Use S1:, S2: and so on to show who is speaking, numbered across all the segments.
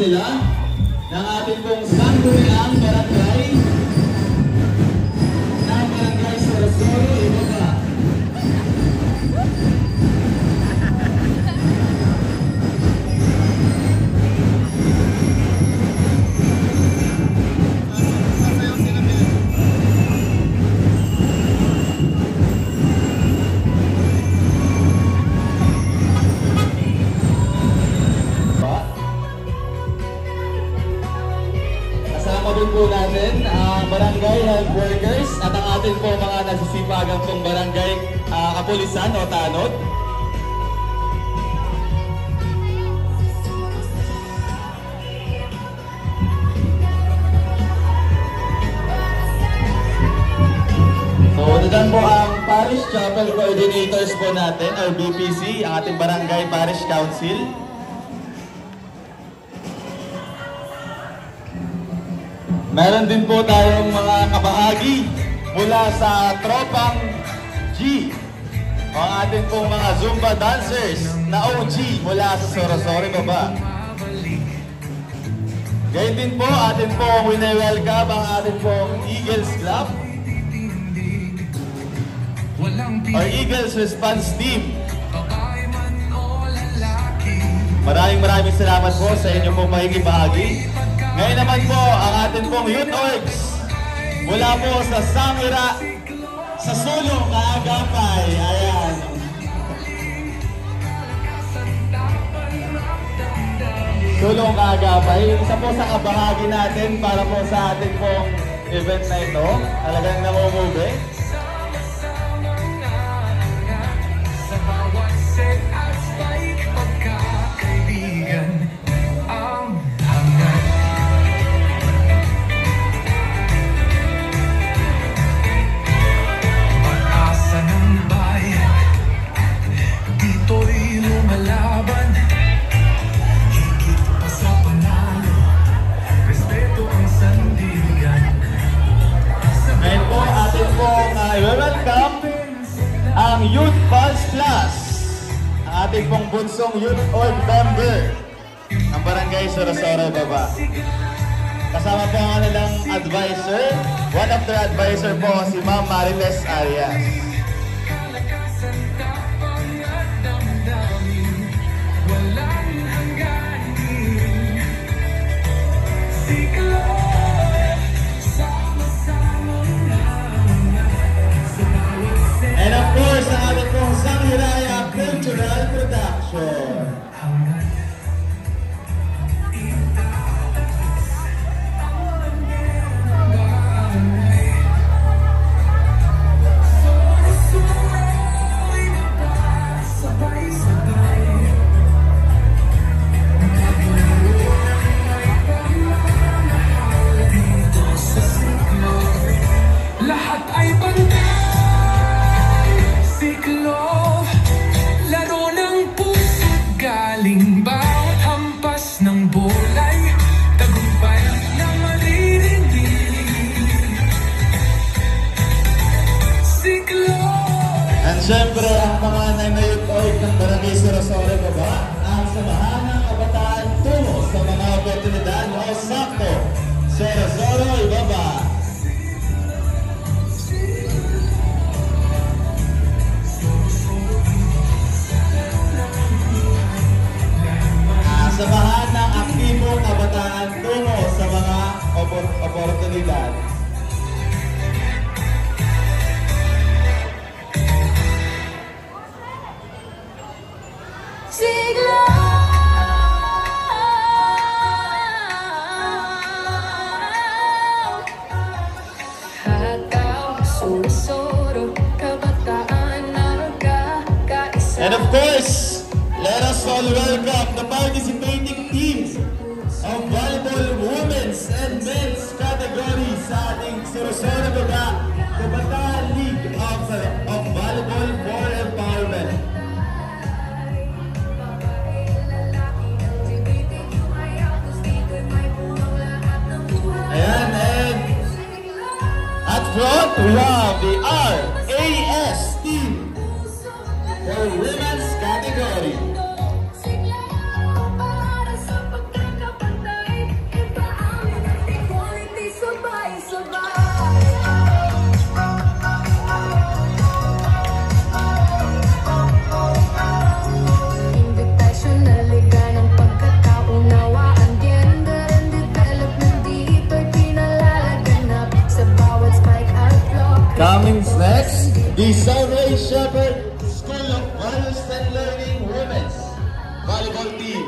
S1: sila ng ating pong Sangguniang Barangay ng Barangay Sorosoro, Ibaba. Po natin ang barangay health workers at ang ating po mga nasisipagan pong barangay kapulisan o tanod. So, nandiyan po ang Parish Chapel Coordinators po natin or BPC, ang ating barangay Parish Council. Meron din po tayong mga kabahagi mula sa Tropang G, ang ating pong mga Zumba dancers na OG mula sa Sorosoro, Ibaba. Gayun din po, atin pong wini-welcome ang ating pong Eagles Club. or Eagles Response Team. Maraming salamat po sa inyong pong pakikibahagi. Ngayon naman po ang atin pong Youth Orgs mula po sa Sangira sa Sulong Kaagapay. Ayan. Sulong Kaagapay. Isa po sa kabahagi natin para po sa atin pong event na ito. Talagang namumubi. I-welcome ang Youth Pulse Plus, ang ating pong bunsong Youth Org member ng Barangay Sorosoro Baba. Kasama po ang kanilang advisor, one of their advisor po si Ma'am Marites Arias. And of course, ang ating pong Sanghiraya Cultural Production.
S2: Lahat ay bantay. Laro ng puso, galing bawat hampas ng bolay, tagumpay na maririnig. Siklo.
S1: At syempre, ang mga Youth Org ng Barangay Sorosoro Baba, ang samahan ng kabataan tungo sa mga oportunidad o sakto. Sorosoro Baba. Samahan ng aktibong kabataan tungo sa mga oportunidad.
S3: Siglo! Hataw, Sorosoro, kabataan na nagkakaisa.
S1: And of course, let us all welcome the participating teams of volleyball women's and men's category sa ating Sorosoro Baba Kabataan League of Volleyball for Empowerment. Ayan, and at front we have the RAS team for women's category. Coming next, the Sunray Shepherd School of Values and Learning Women's Volleyball Team.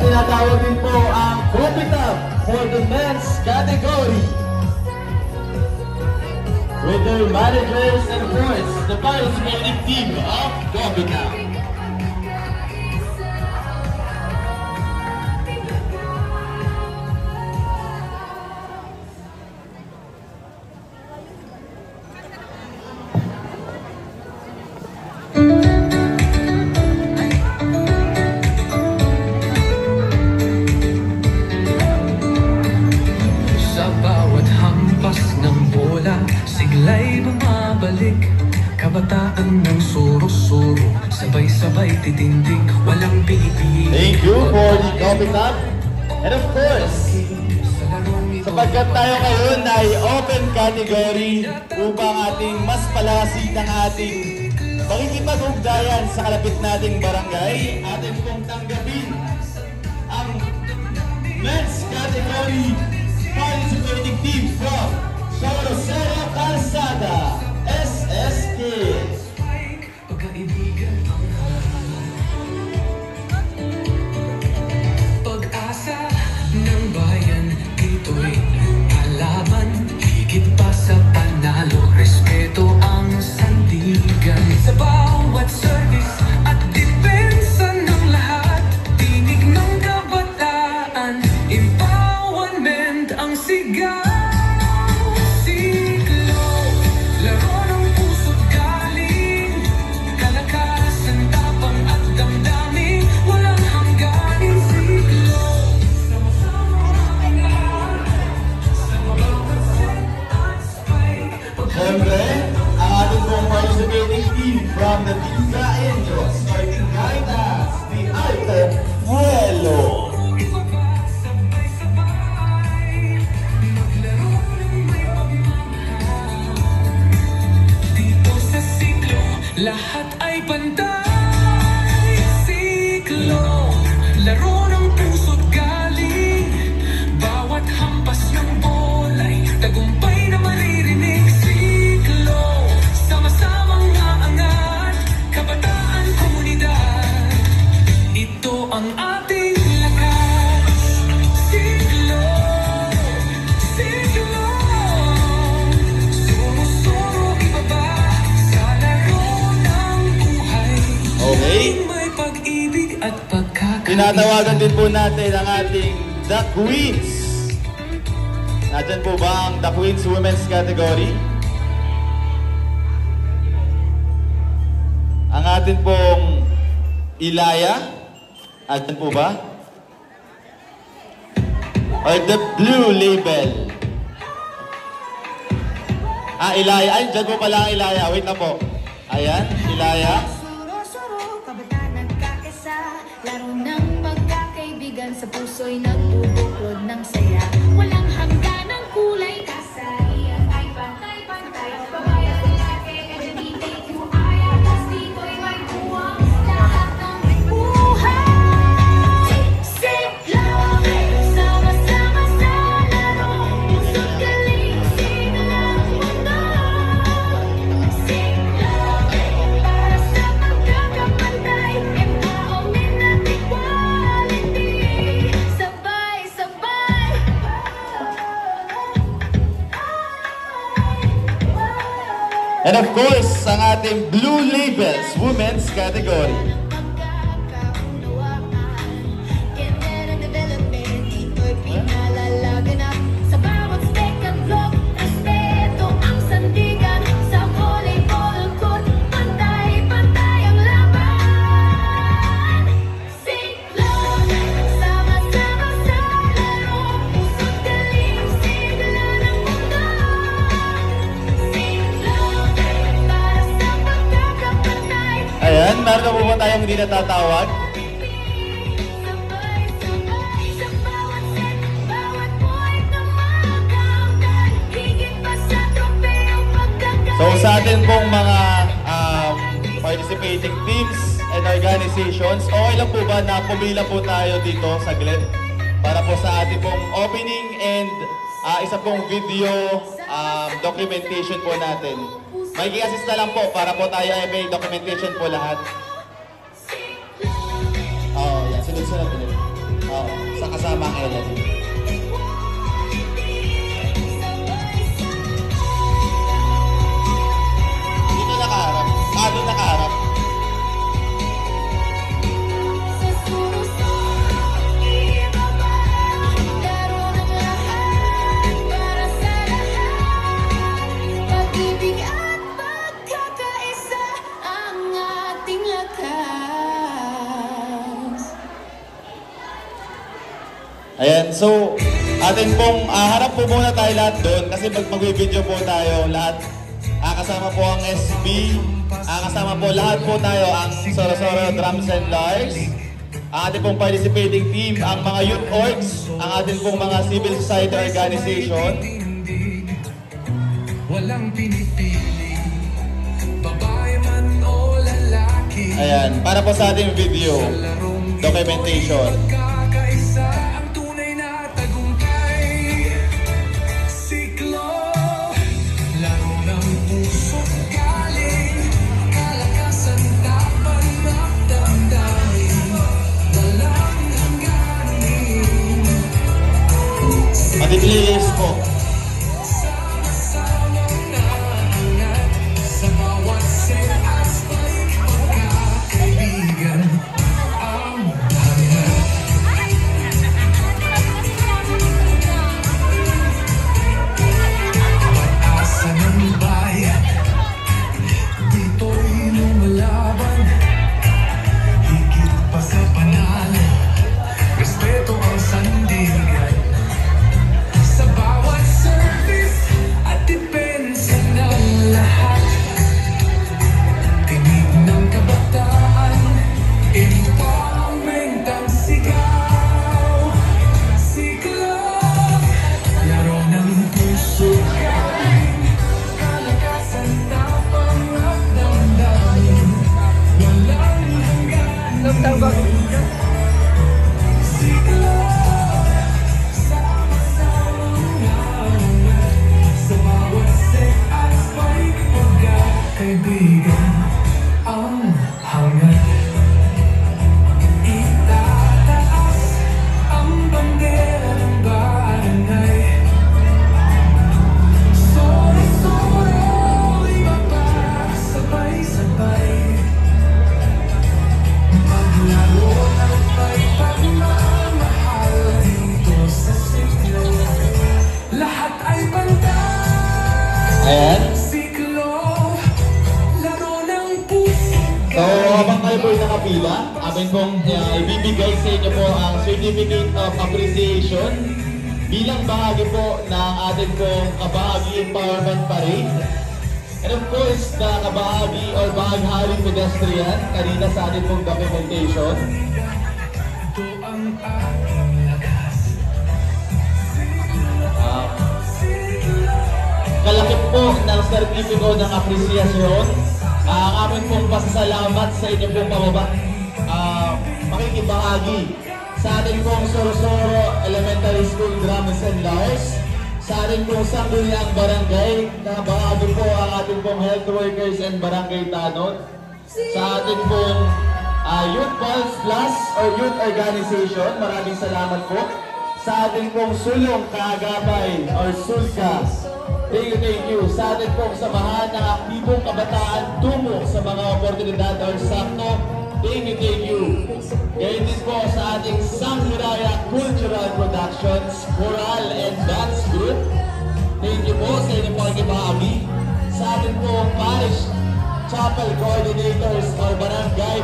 S1: Tinatawag din po ang Copitab for the men's category. with their managers and of course, the participating team of Copycat.
S2: Sa bawat hampas ng bola, sigla'y bumabalik. Kabataan ng suro-suro, sabay-sabay titindig, walang pipili.
S1: Thank you for the Copycat. And of course, sapagkat tayo ngayon ay open category upang ating mas palakasin ang ating pakikipag-ugnayan sa kalapit nating barangay, atin pong tanggapin ang men's category participating team from Sorosera Calzada, SSK.
S2: Pagkaibigan, pag-asa ng bayan, dito'y kalaban. Higit pa sa panalo, respeto ang sandigan. Sa bawat service at depensa ng lahat, tinig ng kabataan, empowerment ang sigaw. Siglo, laro ng puso't galing, kalakasan, tapang at damdamin, walang hangganing. Siglo, sama-sama ang lahat, sa bawat set at spike.
S1: Siyempre, ang ating pong participating team from the Pizza Angels, starting right as the Alter Vuelo.
S2: Sabay-sabay, maglaro ng may pagmamahal. Dito sa Siglo, lahat ay pantay. Siglo, laro ng puso't galing. Bawat hampas ng bola'y tagumpay na maririnig. Siglo, sama-samang aangat, kabataan, komunidad. Ito ang ating lakas. Siglo, siglo, suro-suro ibaba sa laro ng buhay.
S1: Okay.
S2: May pag-ibig at pagkakaisa.
S1: Tinatawagan din po natin ang ating The Queens. Nandyan po ba ang The Queens Women's category? Ang atin pong Ilaya. Nandyan po ba? Or the Blue Label? Ilaya. Ay, dyan po pala ang Ilaya. Wait na po. Ayan, Ilaya.
S3: Suro-suro, kabataan nagkakisa. Laro ng magkakaibigan, sa puso'y nagbubuklod ng saya. Walang hanggan ng kulay, kasarian ay pantay-pantay. Babayan lalaki, LGBTQI, tas dito'y may buwang lahat ng buhay. Siglo, sama-sama sa laro, puso't galing, sigla ang mundo. Siglo, para sa pagkakapantay, empowerment at equality. Sabay-sabay.
S1: And of course, ang ating Blue Labels Women's category.
S3: Sa bawat stake at vlog, respeto ang sandigan. Sa volleyball court, pantay-pantay ang laban. Siglo, sama-sama sa laro, puso't galing, sigla ng mundo. Siglo, para sa pagkakapantay.
S1: Ayan, meron na po ba tayong hindi natatawag?
S3: Sabay-sabay sa bawat set, bawat point na mag-countdown. Higit pa sa tropeyong pagkakaibigan.
S1: So sa atin pong mga participating teams and organizations, okay lang po ba na pumila po tayo dito saglit para po sa ating pong opening and isa pong video documentation po natin. May i-assist na lang po para po tayo ay may documentation po lahat. Oo, yan. Sunod-sunod ulit. Oo, sa kasama ang Ellen. So, atin pong harap po muna tayo lahat doon kasi mag-video po tayo lahat. Kasama po ang SB, kasama po lahat po tayo ang Soro-Soro Drums and Lyres. Ang ating pong participating team, ang mga youth orgs, ang ating pong mga civil society organization.
S2: Walang pinipili, babae man o lalaki.
S1: Ayan, para po sa ating video documentation.
S2: Magkakaisa ang tunay na tagumpay. Siklo, laro ng puso galing, kalakasan tapang magdamdamin, walang hangganin.
S1: Matiglilis po.
S2: Sama-samang naangat sa bawat setas may pagkakaibigan. Ang hangat pag-asa ng bayan, dito'y lumalaban. Higit pa sa panalo, respeto ang sandigan. Sa bawat service at depensa ng lahat, tinig ng kabataan, empowerment ang sigaw. Siklo, laro ng puso galing, kalakasan tapang at damdamin, walang hangganin. Siklo, sama-samang naangat sa bawat setas may pagkakaibigan. Ang hangat, itataas ang bandera ng barangay. Soro-soro, ibaba, sabay-sabay. Maglaro ng may pagmamahal dito sa siklo. Lahat ay pantay.
S1: Ayan.
S2: Siklo, laro ng puso.
S1: So, habang kayo po'y nakapila, amin pong ibibigay sa inyo po ang Certificate of Appreciation bilang bahagi po ng ating pong Kabahagi Empowerment Parade. And of course, the Kabahagi or Bahaghari Pedestrian, kanina sa ating pong documentation.
S2: Ito ang aking lakas.
S1: Kalakip po ng sertipiko ng apresiasyon. Ang amin pong pasasalamat sa inyo pong makikibahagi sa ating pong Soro-Soro Elementary School Drums and Lyres, sa ating pong Sangguniang Barangay na bahagi po ang ating pong health workers and barangay tanod, sa ating pong Youth Pulse Plus or Youth Organization, maraming salamat po. Sa ating pong Sulong Kaagapay or Sulka, thank you. Sa ating pong samahan ng aktibong kabataan tungo sa mga oportunidad or sakto, thank you. Ngayon din po sa ating Sanghiraya Cultural Productions, Choral and Dance Group, thank you po sa inyong pagkibahagi. Sa ating pong Parish Chapel Coordinators or Barangay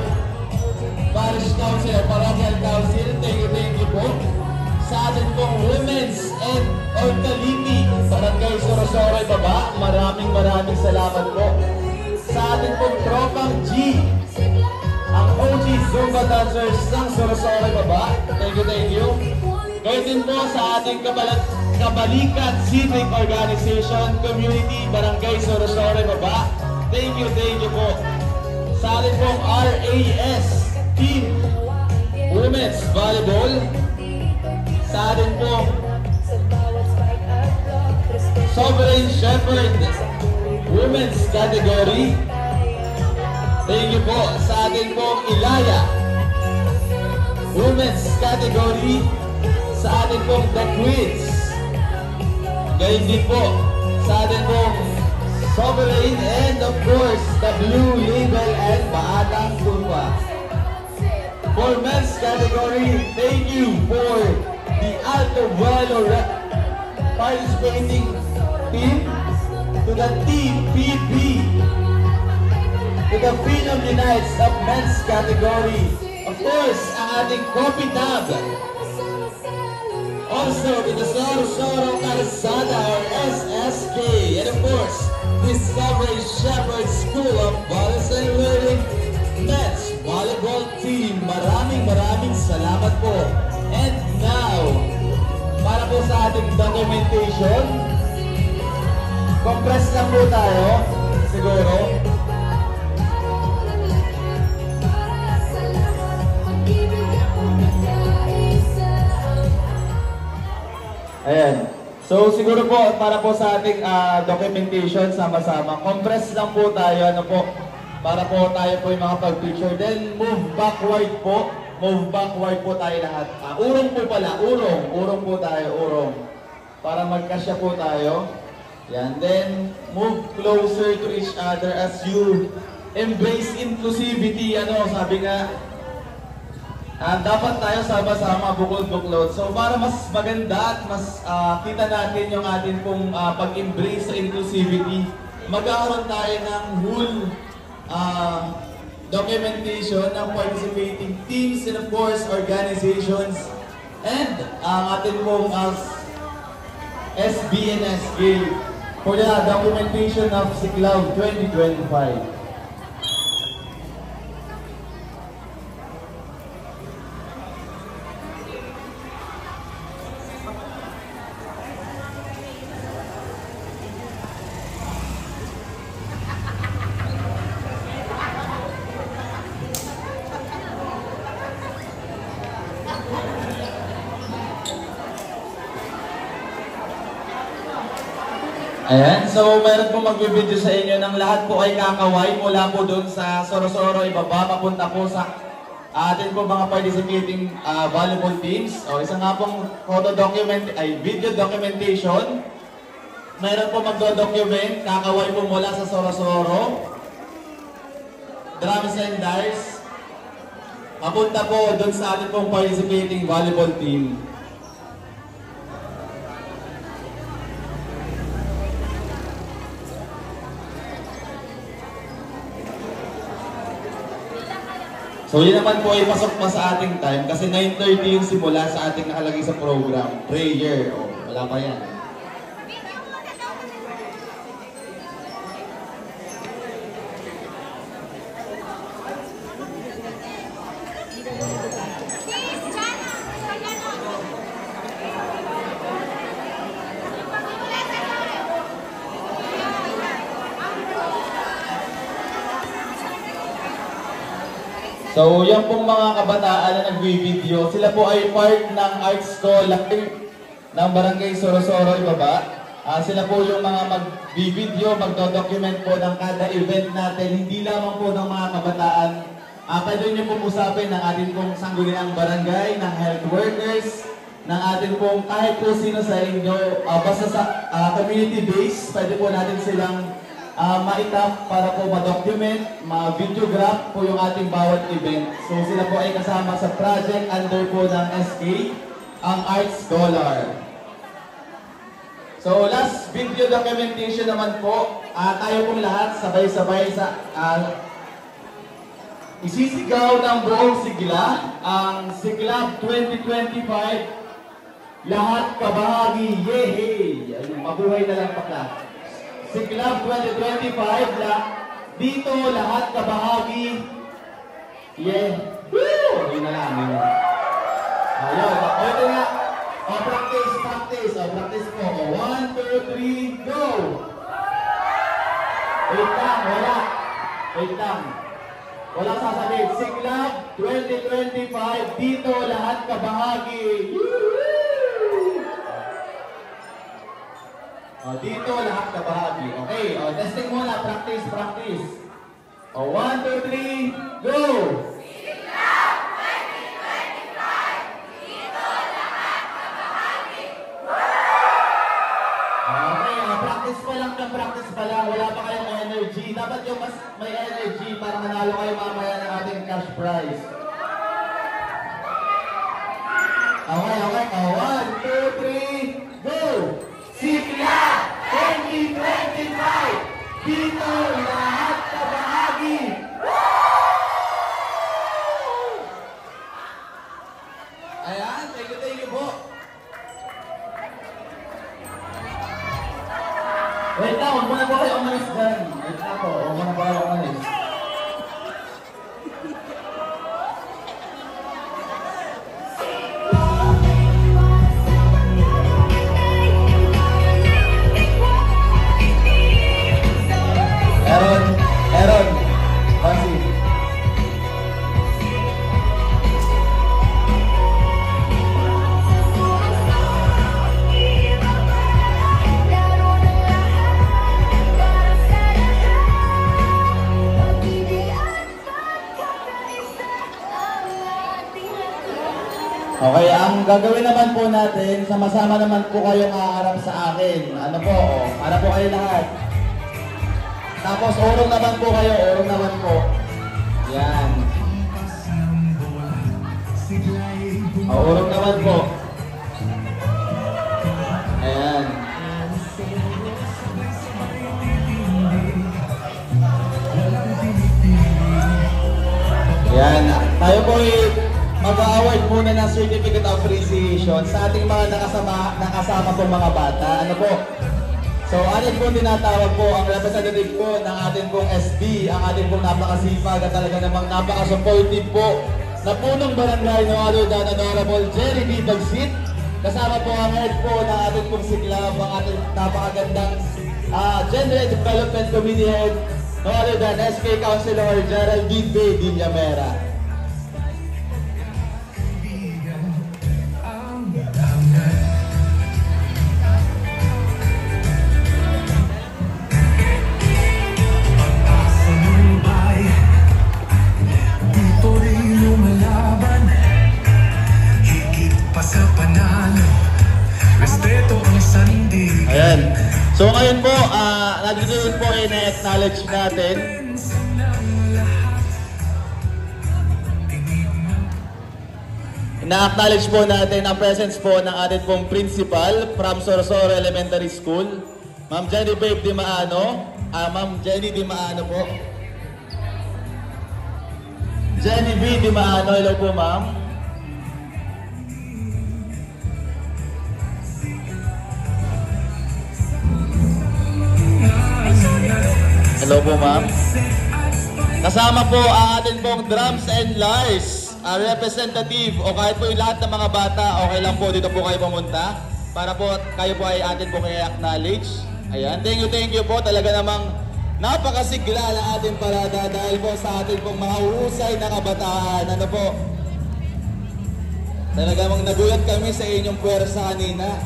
S1: Parish Council or Parochial Council, thank you po. Sa ating pong Women's and Ortaliti, Barangay Soro-Soro Baba, maraming salamat po. Sa ating pong Tropang G, ang OG Zumba Dancers ng Soro-Soro Baba, thank you. Ngayon din po sa ating Kabalikat Civic Organization, Community, Barangay Soro-Soro Baba, thank you po. Sa ating pong RAS Team, Women's Volleyball, sa atin pong Sovereign Shepherd Women's Category, thank you po. Sa atin pong Ilaya Women's Category, sa atin pong The Queens, gayon din po sa atin pong Sovereign and of course the Blue Label and Baatang Tulpa. For men's category, thank you for the Alto Vuelo participating team, to the TPB, to the Freedom Unites of men's category. Of course, ang ating Coffee Tab, Also with the Sorosoro Calzada or SSK. And of course, Discovery Shepherd School of Volleyball and Learning Mets Volleyball Team. Maraming salamat po. And now, para po sa ating documentation, compress lang po tayo, siguro. Ayan. So siguro po para po sa ating documentation sama-sama, compress lang po tayo ano po para po tayo po yung makapag-picture. Then move backward po. Move backward po tayo lahat. Urong po pala, urong po tayo, urong. Para magkasya po tayo. Yan. Then move closer to each other as you embrace inclusivity. Ano, sabi nga dapat tayo sama-sama bukod-buklod. So para mas maganda at mas kita natin yung atin pong pag-embrace sa inclusivity, magkakaroon tayo ng whole documentation ng participating teams and of course organizations and ang atin pong SBNS Guild for the documentation of Siklaw 2025. Ayan, so meron po magbibideo sa inyo ng lahat po ay kakaway mula po doon sa Sorosoro ibaba papunta po sa atin po mga participating volleyball teams. O isa nga pong video documentation. Meron po magdo-document, kakaway po mula sa Sorosoro, Drums and Dice, papunta po doon sa atin pong participating volleyball team. So yun naman po ay pasok pa sa ating time kasi 9:30 yung simula sa ating nakalagay sa program. Prayer. O, wala pa yan. So, yan pong mga kabataan na nag-video, sila po ay part ng art scholar ng Barangay Sorosoro ibaba. Sila po yung mga mag-video, magdo-document po ng kada event natin, hindi lamang po ng mga kabataan. Pwede nyo pong usapin ng ating pong sangguniang barangay, ng health workers, ng ating pong kahit po sino sa inyo, basta sa community base, pwede po natin silang ma-itap para po ma-document, ma-videograph po yung ating bawat event. So sila po ay kasama sa project under po ng SK, ang Art Scholar. So last video documentation naman po, tayo pong lahat sabay-sabay sa isisigaw ng buong sigla, ang Siklab 2025, lahat kabahagi, yehey! Mabuhay na lang pakla. Siklab 2025, dito lahat kabahagi. Yeah. Woo! Yun na lang. Ayun. Ito nga. Practice. Practice po. 1, 2, 3, go! Wait lang. Wala sasabihin. Siklab 2025, dito lahat kabahagi. Dito lahat kabahagi. Okay, testing muna. Practice. 1, 2, 3, go!
S3: Siklab 2025, dito lahat kabahagi.
S1: Okay, practice pa lang. Wala pa kayong energy. Dapat yung mas may energy para manalo kayo mamaya ng ating cash prize. Okay. 1, 2, 3, go! Siklab 2025, dito lahat kabahagi. Ayan, thank you po. Wait lang, huwag muna po kayo umalis dyan. Wait lang po, huwag muna po kayo umalis. Aaron, Fancy. Okay, ang gagawin naman po natin, sama-sama naman po kayong haharap sa akin. Ano po, para po kayo lahat. Tapos, urong naman po kayo, urong naman po. Yan. Urong naman po. Ayan. Yan. Tayo po mag-award muna ng Certificate of Appreciation sa ating mga nakasama po mga bata. Ano po? So, atin po tinatawag po ang representative po ng ating pong SB, ang ating pong napakasipag at talaga namang napaka-supportive po na punong barangay no other than Honorable Jerry B. Bagsit. Kasama po ang head po ng ating pong siklab, ang ating napakagandang Gender Development Committee head no other than SK Councilor Geraldine B. Villamera. Ayan. So ngayon po, nandito po i-acknowledge natin. Na-acknowledge po natin ang presence po ng ating pong principal from Sorosoro Elementary School, Ma'am Jenny Babe Di Maano. Ma'am Jenny Di Maano po. Jenny B. Di Maano, hello po ma'am. Hello po ma'am. Kasama po ang ating pong drums and lyres, representative o kahit po yung lahat ng mga bata, okay lang po dito po kayo pumunta para po kayo po ay atin po kayo acknowledge. Ayan, thank you po. Talaga namang napakasigla ng ating parada dahil po sa ating pong mga uhusay na kabataan. Ano po? Talaga namang nagulat kami sa inyong puwersa kanina.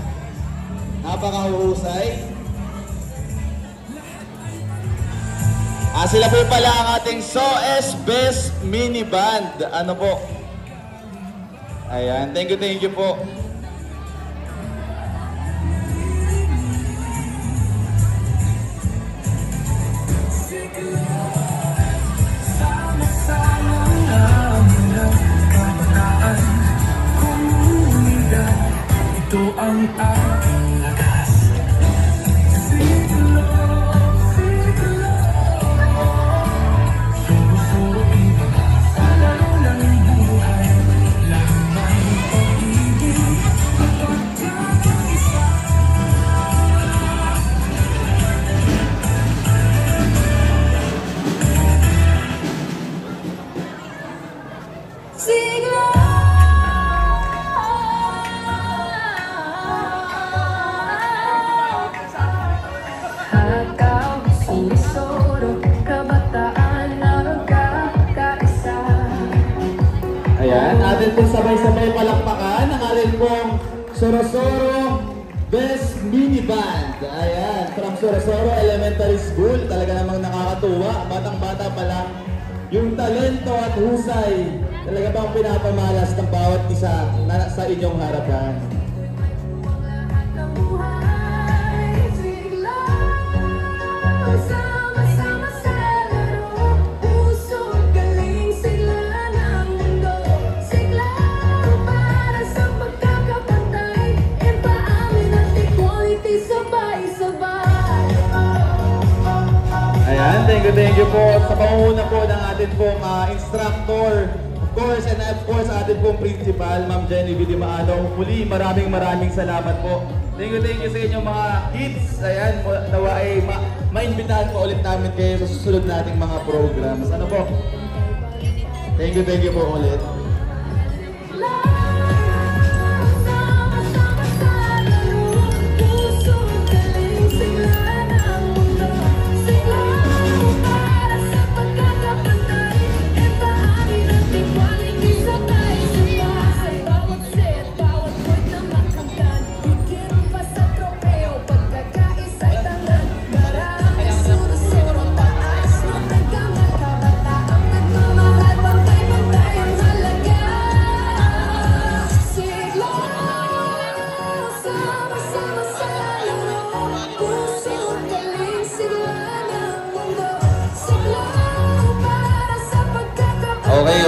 S1: Napakahusay. Sila po pala ang ating SOS Best Mini Band. Ano po? Ayan, thank you po.
S2: Ito ang ating lakas.
S1: Ayan, atin pong sabay-sabay palakpakan ang atin pong Sorosoro Best Mini Band. Ayan, from Sorosoro Elementary School. Talaga namang nakakatuwa. Batang-bata pa lang. Yung talento at husay talaga bang pinapamalas ng bawat isa na sa inyong harapan.
S3: Ayan,
S1: thank you po sa pangunguna po ng ating pong instructor course, and of course, atin pong principal, Ma'am Jenny Vidimaano. Muli, maraming salamat po. Thank you sa inyong mga kids. Ayan, nawa ay maimbitahan po ulit namin kayo sa susunod nating mga programs. Ano po? Thank you po ulit.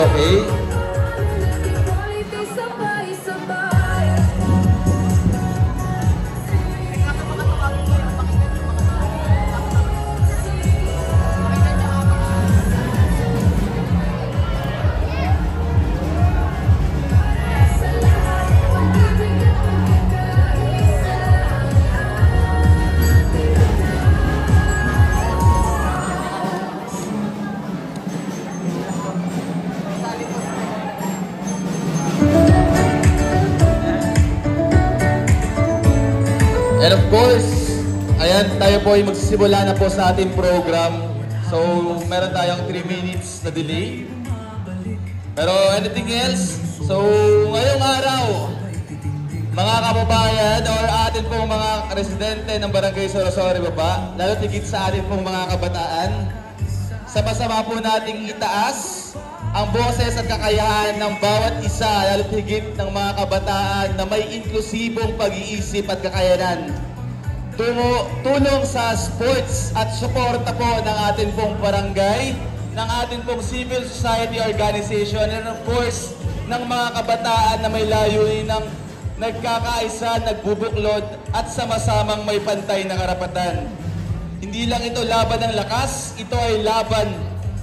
S1: Okay. And of course, ayan, tayo po ay magsisimula na po sa ating program. So, meron tayong 3 minutes na delay. Pero anything else? So, ngayong araw, mga kababayan or atin pong mga residente ng Barangay Sorsogon Baba, lalo tigit sa atin pong mga kabataan, sama-sama po nating itaas ang boses at kakayahan ng bawat isa, lalo higit ng mga kabataan na may inklusibong pag-iisip at kakayanan. Tulong sa sports at suporta po ng ating pong barangay, ng ating pong civil society organization, and of course, ng mga kabataan na may layunin ng nagkakaisa, nagbubuklod at sama-samang may pantay na karapatan. Hindi lang ito laban ng lakas, ito ay laban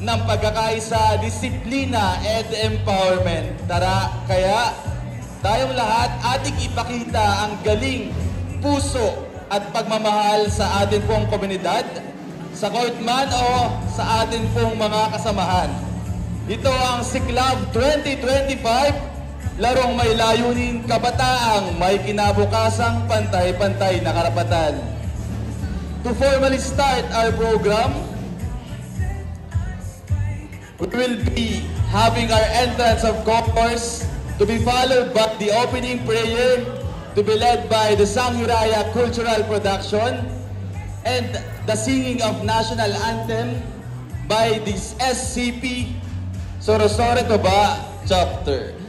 S1: ng pagkakaisa, disiplina, and empowerment. Tara, kaya tayong lahat ating ipakita ang galing, puso, at pagmamahal sa atin pong komunidad, sa court man o sa atin pong mga kasamahan. Ito ang Siklab 2025, larong may layunin kabataang may kinabukasang pantay-pantay na karapatan. To formally start our program, we will be having our entrance of course to be followed by the opening prayer to be led by the Sanghiraya Cultural Production and the singing of national anthem by the SCP Sorsogon Baba Chapter.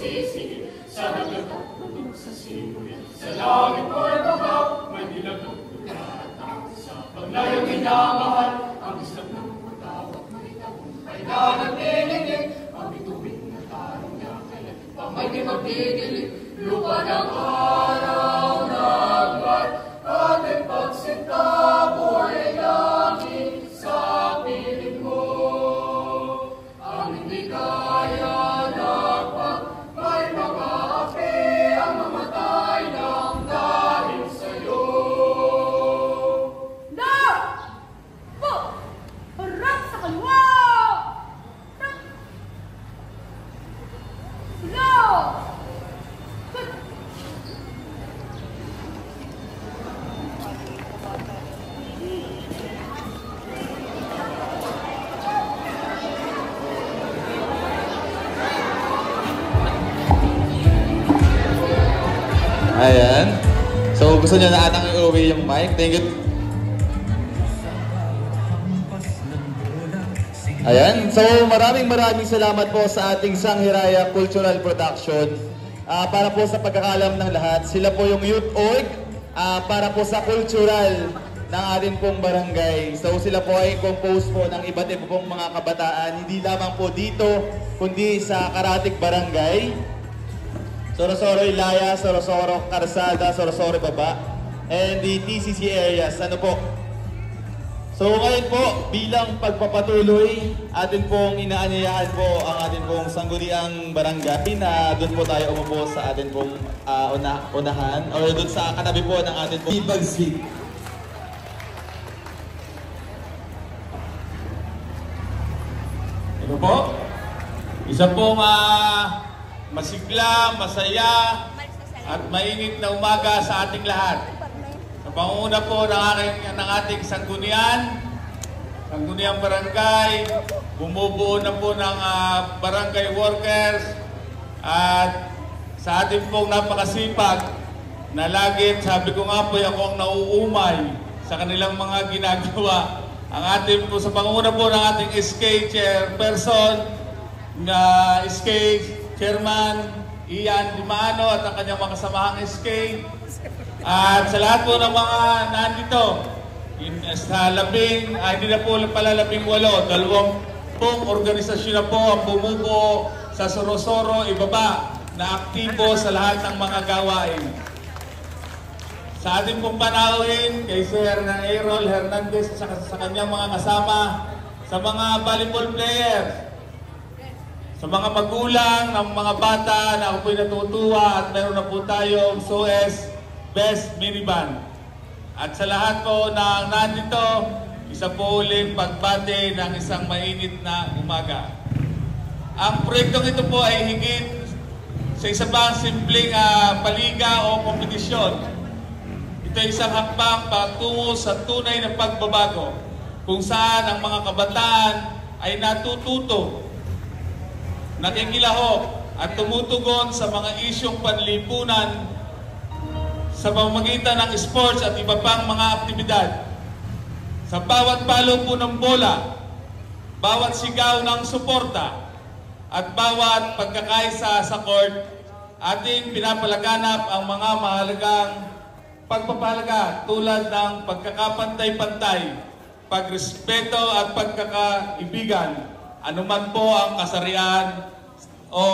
S4: sisig sa nagtatapulog sa simoy. Sa langit ko'y baba, may dilagog tumatang. Sa paglayang minamahal, ang isang lumutawag, may tagumpay na naglilinig. Ang bituin na tarong niya, kaya pamay di magdidilig. Lupa ng araw nagbat, ating pagsinta, buhay langit sa piling mo. Ang hindi kaya dapat, may mga api ang mamatay ng dahil sa'yo.
S5: No! Po! Harap sa kalwa! Slow!
S1: Ayan. So, gusto niyo na atang i-uwi yung mic. Thank you. Ayan. So, maraming salamat po sa ating Sanghiraya Cultural Production. Para po sa pagkakalam ng lahat, sila po yung Youth Org para po sa cultural ng ating pong barangay. So, sila po ay compose po ng iba't iba pong mga kabataan. Hindi lamang po dito, kundi sa Karatig Barangay. Sorosoro Ilaya, Sorosoro Karsada, Sorosoro Baba, and the TCC areas. Ano po? So ngayon po, bilang pagpapatuloy, atin pong inaanyayahan po ang atin pong sangguniang barangay na doon po tayo umupo sa atin pong unahan, o doon sa katabi po ng atin pong pag-speak.
S6: Ano po? Isa pong masigla, masaya, at mainit na umaga sa ating lahat. Sa pangunguna po ng ating sangguniang barangay, bumubuo na po ng barangay workers, at sa ating pong napakasipag na lagi, sabi ko nga po, ako ang nauumay sa kanilang mga ginagawa. Ang ating po, sa pangunguna po ng ating SK chairperson, SK Chairman Ian Limano at ang kanyang mga kasamahang SK, at sa lahat po ng mga nandito sa hindi na po pala 18, 20 pong organisasyon na po ang bumubuo sa Sorosoro Ibaba na aktibo sa lahat ng mga gawain. Sa ating pong panauhin kay Sir Errol Hernandez sa kanyang mga kasama, sa mga volleyball players, sa mga magulang ng mga bata na ako po'y natutuwa at meron na po tayong SOS Best Minivan. At sa lahat po na nandito, isa po uling pagbati ng isang mainit na umaga. Ang proyektong ito po ay higit sa isa pang simpleng paliga o kompetisyon. Ito ay isang hakbang patungo sa tunay na pagbabago kung saan ang mga kabataan ay natututo, nakikilahok at tumutugon sa mga isyong panlipunan sa pamamagitan ng sports at iba pang mga aktibidad. Sa bawat palo po ng bola, bawat sigaw ng suporta, at bawat pagkakaisa sa court, ating pinapalaganap ang mga mahalagang pagpapahalaga tulad ng pagkakapantay-pantay, pagrespeto at pagkakaibigan, anuman po ang kasarian o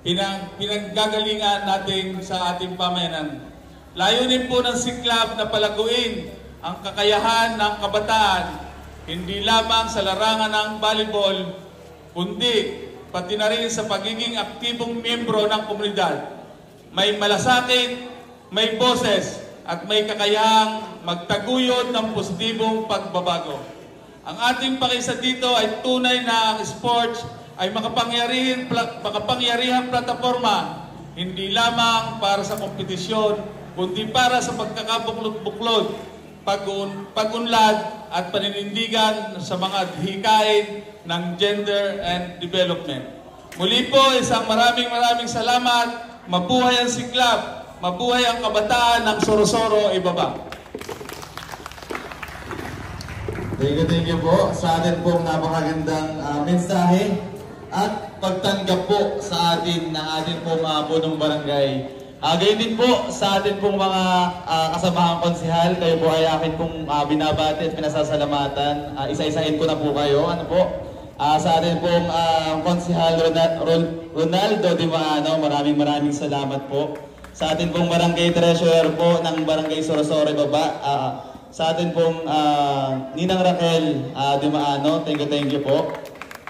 S6: pinaggagalingan natin sa ating pamayanan. Layunin po ng siklab na palaguin ang kakayahan ng kabataan, hindi lamang sa larangan ng volleyball, kundi pati na rin sa pagiging aktibong miyembro ng komunidad. May malasakit, may boses, at may kakayahang magtaguyod ng positibong pagbabago. Ang ating pakisa dito ay tunay na ang sports ay makapangyarihang plataforma, hindi lamang para sa kompetisyon, kundi para sa pagkakabuklod-buklod, pag-unlad at paninindigan sa mga hikain ng gender and development. Muli po, isang maraming salamat. Mabuhay ang siklab, mabuhay ang kabataan ng Sorosoro Ibaba.
S1: Thank you po sa atin pong napakagandang mensahe. at pagtanggap po sa atin ng ating pong punong barangay. Gayon din po sa atin pong mga kasamahang konsihal, kayo po ay akin pong binabati at pinasasalamatan. Isa-isahin ko na po kayo. Ano po? Sa atin pong konsihal Ronaldo Di Maano, maraming salamat po. Sa atin pong barangay treasurer po ng barangay Sorosore Baba, sa atin pong Ninang Raquel Di Maano, thank you po.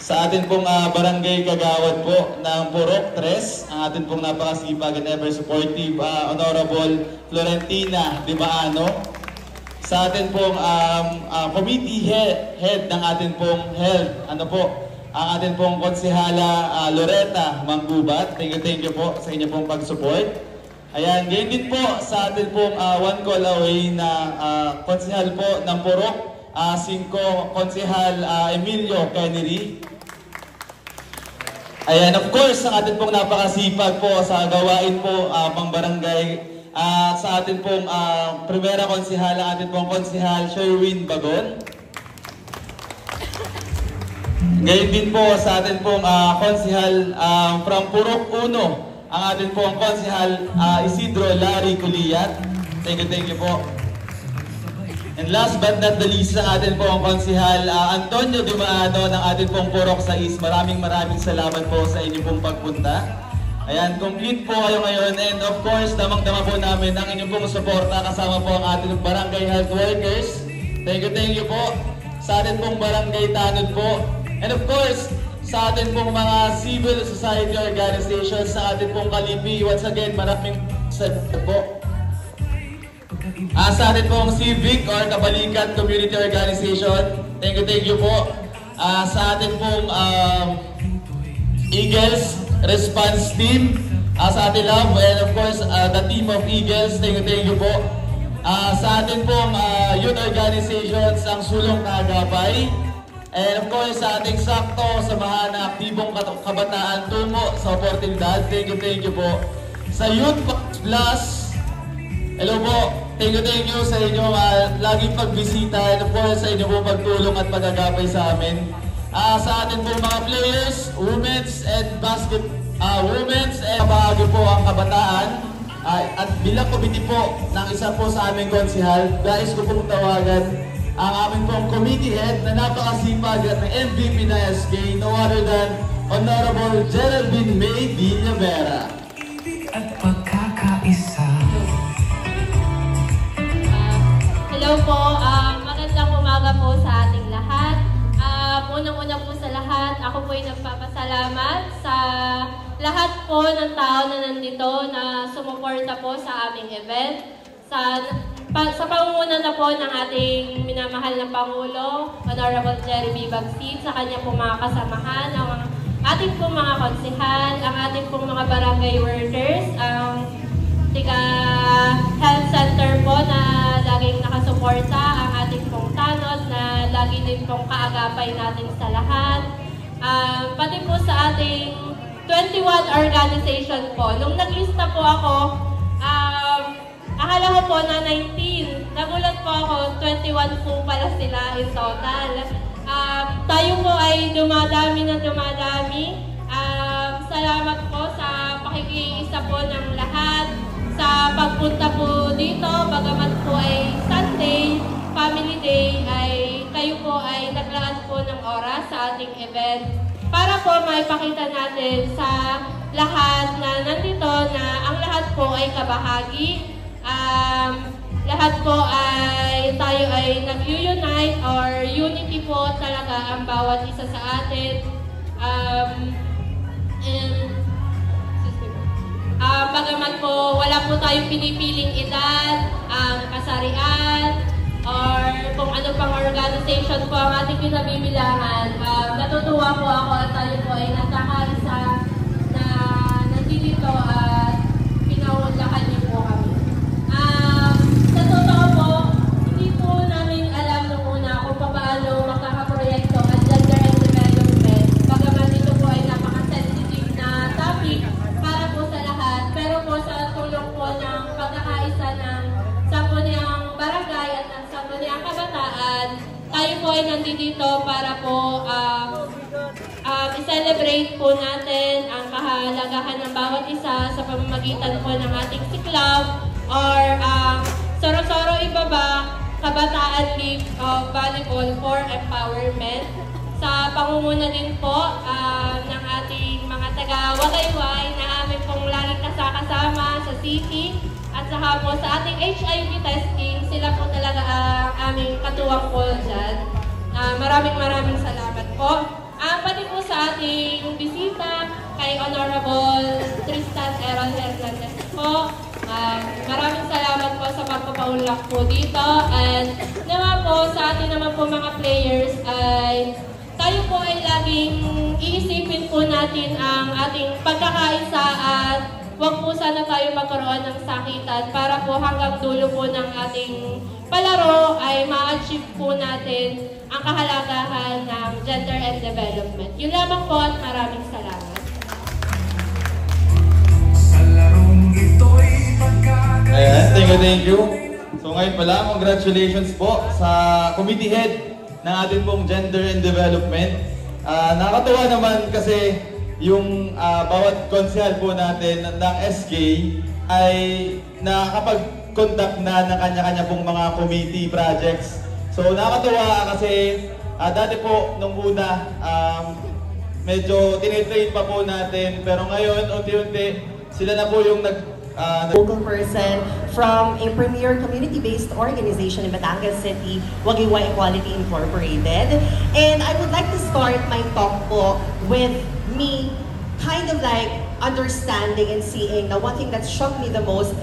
S1: Sa atin pong barangay kagawad po ng Purok 3, ang atin pong napakasipag and ever supportive Honorable Florentina Di Maano. Sa atin pong committee head ng atin pong health, ano po, ang atin pong konsehala Loretta Manggubat, thank you po sa inyo pong pag-support. Ayan, ganyan din po sa atin pong one call away na konsehal po ng Purok 5, konsehal Emilio Kennedy. Ayan, of course, ang atin pong napakasipag po sa gawain po pang barangay. Sa atin pong primera konsehal, ang atin pong konsehal Sherwin Bagon. Ngayon din po sa atin pong konsehal from Purok 1, ang atin pong konsehal Isidro Larry Culiyat. Thank you po. And last but not the least, ang atin pong konsehal Antonio Di Maano ng atin pong Purok 6. Maraming salamat po sa inyong pong pagpunta. Ayan, complete po kayo ngayon. And of course, damang-dama po namin ang inyong pong suporta kasama po ang ating barangay health workers. Thank you po. Sa atin pong barangay tanod po. And of course, sa atin pong mga civil society organizations, sa atin pong Kalipi. Once again, maraming salamat po. Sa atin pong civic or Kabalikat Community Organization, thank you po. Sa atin pong Eagles Response Team, sa atin love, and of course, the team of Eagles, thank you po. Sa atin pong youth organizations, ang Sulong Kaagapay, and of course, sa ating sakto, samahan na aktibong kabataan tungo sa oportunidad, thank you po. Sa Youth Plus, hello po. Thank you sa inyo laging pagbisita and of course sa inyo po pagtulong at pagagapay sa amin. Sa atin po mga players, women's and bahagi po ang kabataan at bilang committee po ng isa po sa aming konsehal, guys ko pong tawagan ang aming pong committee head na napakasipag at ng MVP na SK, no other than Honorable Geraldine May Villavera.
S2: At pagkakaisa.
S7: Hello po, magandang umaga po sa ating lahat. Unang-una po sa lahat, ako po ay nagpapasalamat sa lahat po ng tao na nandito na sumuporta po sa aming event. Sa pangunguna na po ng ating minamahal na Pangulo, Honorable Jeremy Bagsit, sa kanya po mga kasamahan, ang ating po mga konsehal, ang ating po mga barangay workers, ang health center po na laging nakasuporta, ang ating pong tanod na lagi din pong kaagapay natin sa lahat. Pati po sa ating 21 organization po. Nung naglista po ako, akala ko po na 19. Nagulat po ako, 21 po pala sila in total. Tayo po ay dumadami na dumadami. Salamat po sa pakikiisa po ng lahat. Sa pagpunta po dito, bagamat po ay Sunday, Family Day, ay kayo po ay naglaan po ng oras sa ating event para po maipakita natin sa lahat na nandito na ang lahat po ay kabahagi. Lahat po ay tayo ay nag-unite or unity po talaga ang bawat isa sa atin. Bagamat po wala po tayong pinipiling edad, kasarian, or kung ano pang organization po ang ating pinabibilangan, natutuwa po ako at tayo po ay nagkakaisa na nandito at pinaunlakan niyo po kami. Sa totoo po, hindi po namin alam nung una kung paano makakaproyekto at gender and development. Bagamat ito po ay napaka-sensitive na topic para po sa lahat, pero po sa tulong po ng pagkakaisa ng sangguniang barangay at ng sangguniang kabataan, tayo po ay nandito para po i-celebrate po natin ang kahalagahan ng bawat isa sa pamamagitan po ng ating siklab or Soro-Soro Ibaba Kabataan League of Volleyball for Empowerment. Sa pangunguna din po ng ating mga taga-Wakayway na amin pong laging kasama sa city at saka po sa ating HIV testing, sila po talaga ang aming katuwang po dyan. Maraming salamat po. Pati po sa ating bisita kay Honorable Tristan Errol Hernandez po. Maraming salamat po sa pagpapaunlak po dito. And naman po sa ating naman po mga players ay tayo po ay laging iisipin po natin ang ating pagkakaisa at huwag po sana tayo magkaroon ng sakitan para po hanggang dulo po ng ating palaro ay ma-achieve po natin ang kahalagahan ng gender and development. Yun lamang po at maraming salamat.
S1: Ayan, thank you. So ngayon pala, congratulations po sa committee head ng ating pong gender and development. Nakakatuwa naman kasi yung bawat konsehal po natin ng SK ay nakakapag-conduct na ng kanya-kanya pong mga committee projects. So nakakatuwa kasi dati po nung una medyo tinitrain pa po natin pero ngayon unti-unti sila na po yung
S8: local person from a premier community-based organization in Batangas City, Wagiwa Equality Incorporated. And I would like to start my talk po with me kind of like understanding and seeing na one thing that struck me the most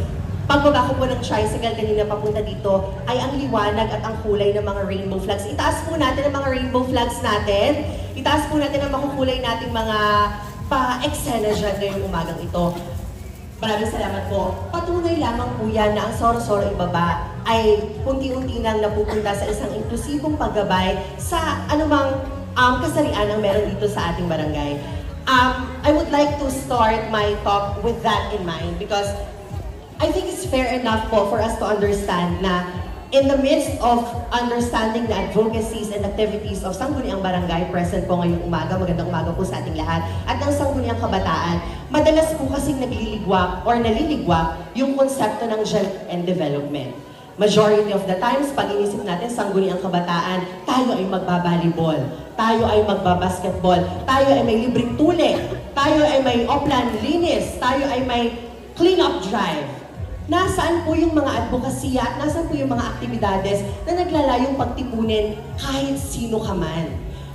S8: pagbaba ko po ng tricycle kanina papunta dito ay ang liwanag at ang kulay ng mga rainbow flags. Itaas po natin ang mga rainbow flags natin. Itaas po natin ang makukulay nating mga pa-eksena dyan ngayong umagang ito. Maraming salamat po. Patunay lamang po yan na ang Soro-Soro Ibaba ay unti-unti nang napupunta sa isang inklusibong paggabay sa anumang kasarian ang meron dito sa ating barangay. I would like to start my talk with that in mind because I think it's fair enough po for us to understand na in the midst of understanding the advocacies and activities of Sangguniang Barangay present po ngayong umaga, magandang umaga po sa ating lahat, at ng Sangguniang Kabataan, madalas po kasing nagliligwak or naliligwak yung konsepto ng gender and development. Majority of the times, pag inisip natin Sangguniang Kabataan, tayo ay magbabalibol, tayo ay magbabasketball, tayo ay may libreng tule, tayo ay may oplan linis, tayo ay may clean-up drive. Nasaan po yung mga advokasya at nasaan po yung mga aktibidades na naglalayong pagtipunin kahit sino ka man.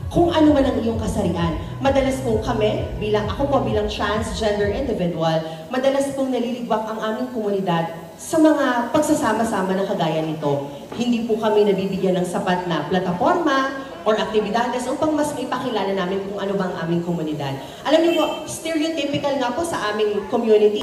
S8: Kung ano man ang iyong kasarian. Madalas po kami, ako po bilang transgender individual, madalas pong naliligwak ang aming komunidad sa mga pagsasama-sama na kagaya nito. Hindi po kami nabibigyan ng sapat na plataforma or aktibidades upang mas maipakilala namin kung ano bang aming komunidad. Alam niyo po, stereotypical nga po sa aming community.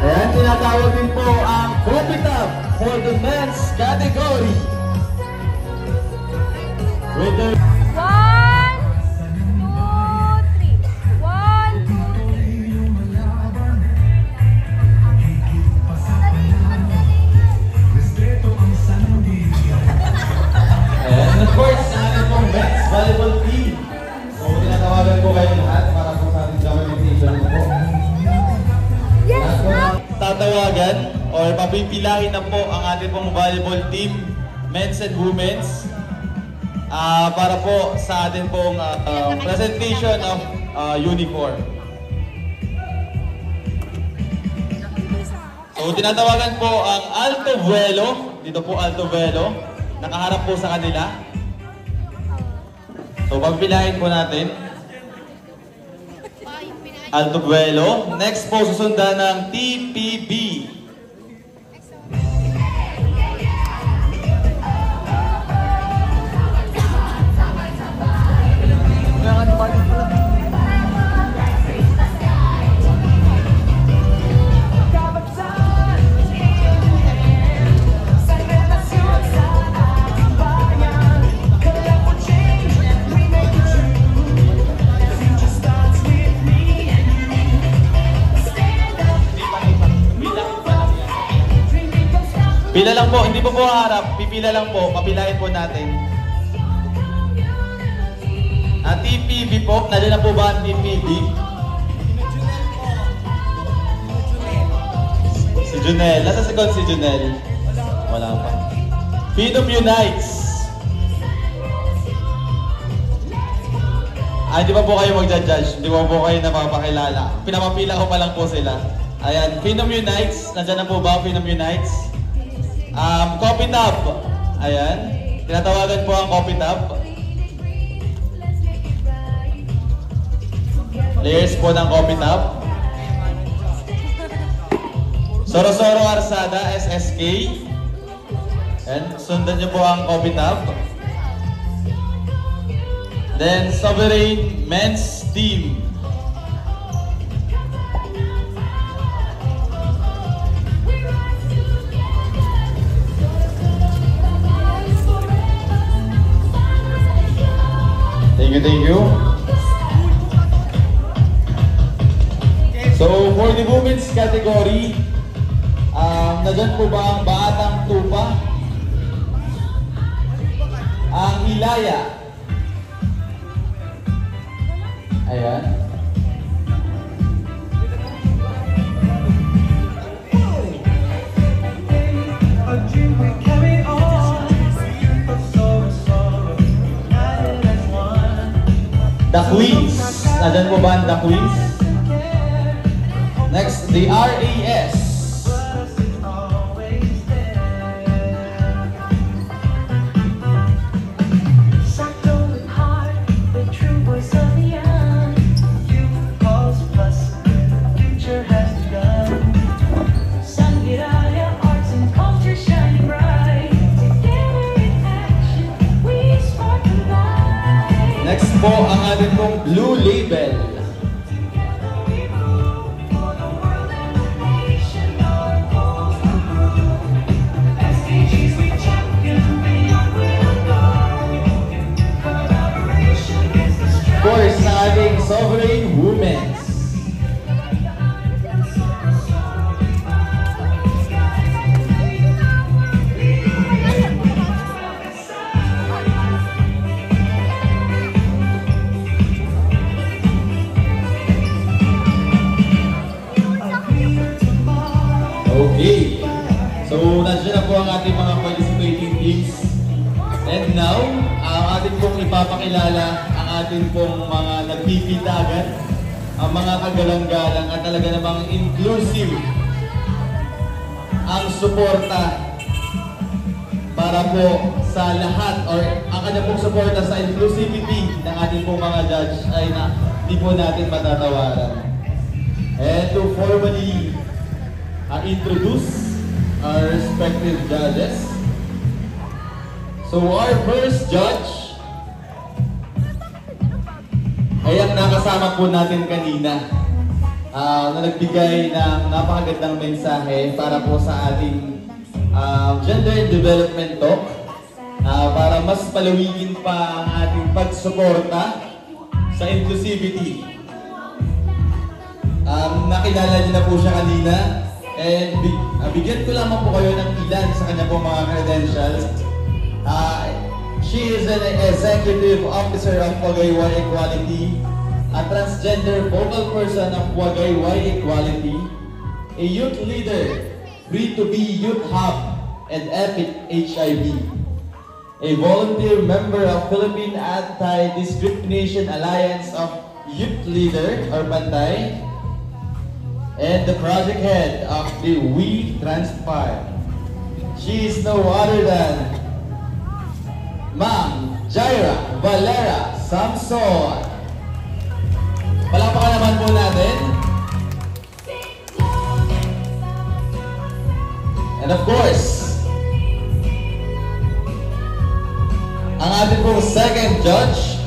S1: Ayan, tinatawag din po ang Copitab for the men's category. With the
S5: 1, 2, 3. 1, 2, 3.
S1: And of course, sa ating pong men's volleyball team. So, tinatawagan po kayo lahat para po sa ating documentation po.
S5: Yes, ma'am!
S1: Tatawagan or papipilahin na po ang ating pong volleyball team, men's and women's, para po sa ating pong presentation of uniform. So, tinatawagan po ang Alto Vuelo. Dito po Alto Vuelo. Nakaharap po sa kanila. So, pagpilahin po natin. Alto Vuelo. Next po, susundan ng TPB. Pila lang po, hindi po po harap, pipila lang po, papilain po natin. TPB po, nandiyan na po ba ang TPB? Si Junel, nasa second si Junel? Wala pa. Phenom Unites. Hindi pa po kayo magja-judge, hindi pa po kayo napapakilala. Pinapapila ko pa lang po sila. Ayan, Phenom Unites, nandiyan na po ba Phenom Unites? Coffee Tub. Ayan, tinatawagan po ang Coffee Tub. Layers po ng Coffee Tub. Sorosoro Arsada, SSK. And sundan niyo po ang Coffee Tub. Then, Sovereign Men's Team. Thank you. So, for the women's category, nandyan po ba ang Batang Tupa? Ang Hilaya. Ayan. The Queens. Nandyan po ba ang The Queens? Next, the RAS. Next po ang ating pong Blue Label. Of course, sa ating Sovereign Women's. Okay. So, nandiyan na po ang ating mga participating teams. And now, ang ating pong ipapakilala ang ating pong mga nagpipitagan, ang mga kagalang-galang at talaga namang inclusive ang suporta para po sa lahat or ang kanya pong suporta sa inclusivity ng ating pong mga judge ay di po natin matatawaran. And to formally introduce our respective judges. So our first judge ay ang nakasama po natin kanina na nagbigay ng napakagandang mensahe para po sa ating gender development talk para mas palawigin pa ang ating pagsuporta sa inclusivity. Nakilala niyo na po siya kanina. And bigyan ko lamang po kayo ng ilan sa kanya pong mga credentials. She is an executive officer of Wagayway Equality, a transgender vocal person of Wagayway Equality, a youth leader, Free2Be Youth Hub, and EPIC HIV, a volunteer member of Philippine Anti-Discrimination Alliance of Youth Leader, or PANTAY, and the project head of the We Transpire. She is no other than Ma'am Jaira Valera Samson. Palakpakan naman po natin. And of course, ang ating pong second judge,